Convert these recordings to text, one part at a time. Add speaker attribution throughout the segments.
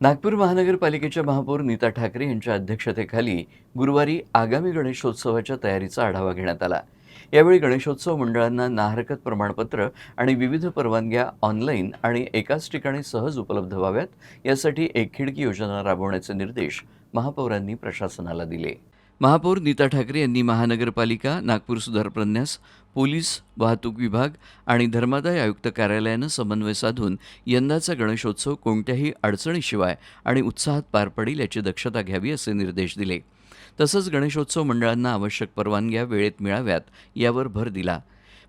Speaker 1: नागपूर महानगरपालिकेच्या महापौर नीता ठाकरे यांच्या अध्यक्षतेखाली गुरुवारी आगामी गणेशोत्सवाच्या तयारीचा आढावा घेण्यात आला। यावेळी गणेशोत्सव मंडळांना नाहरकत प्रमाणपत्र आणि विविध परवानग्या ऑनलाईन आणि एकाच ठिकाणी सहज उपलब्ध व्हाव्यात, यासाठी एक खिडकी योजना राबवण्याचे निर्देश महापौरांनी प्रशासनाला दिले। महापौर नीता ठाकरे यांनी महानगरपालिका, नागपूर सुधार प्रन्यास, पोलीस, वाहतूक विभाग आणि धर्मादाय आयुक्त कार्यालयानं समन्वय साधून यंदाचा गणेशोत्सव कोणत्याही अडचणीशिवाय आणि उत्साहात पार पडेल याची दक्षता घ्यावी असे निर्देश दिले। तसंच गणेशोत्सव मंडळांना आवश्यक परवानग्या वेळेत मिळाव्यात यावर भर दिला।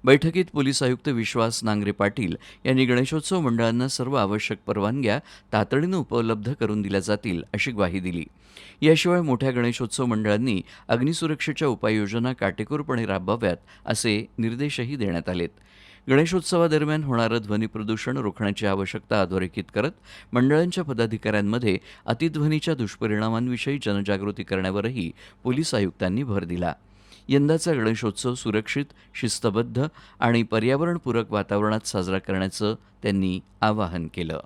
Speaker 1: बैठकीत पोलीस आयुक्त विश्वास नांगरे पाटील यांनी गणेशोत्सव मंडळांना सर्व आवश्यक परवानग्या तातडीनं उपलब्ध करून दिल्या जातील अशी ग्वाही दिली। याशिवाय मोठ्या गणेशोत्सव मंडळांनी अग्निसुरक्षेच्या उपाययोजना काटेकोरपणे राबवाव्यात असे निर्देशही देण्यात आलेत। गणेशोत्सवादरम्यान होणारं ध्वनी प्रदूषण रोखण्याची आवश्यकता अधोरेखित करत मंडळांच्या पदाधिकाऱ्यांमध्ये अतिध्वनीच्या दुष्परिणामांविषयी जनजागृती करण्यावरही पोलीस आयुक्तांनी भर दिला। यंदाचा गणेशोत्सव सुरक्षित, शिस्तबद्ध आणि पर्यावरणपूरक वातावरणात साजरा करण्याचं त्यांनी आवाहन केलं।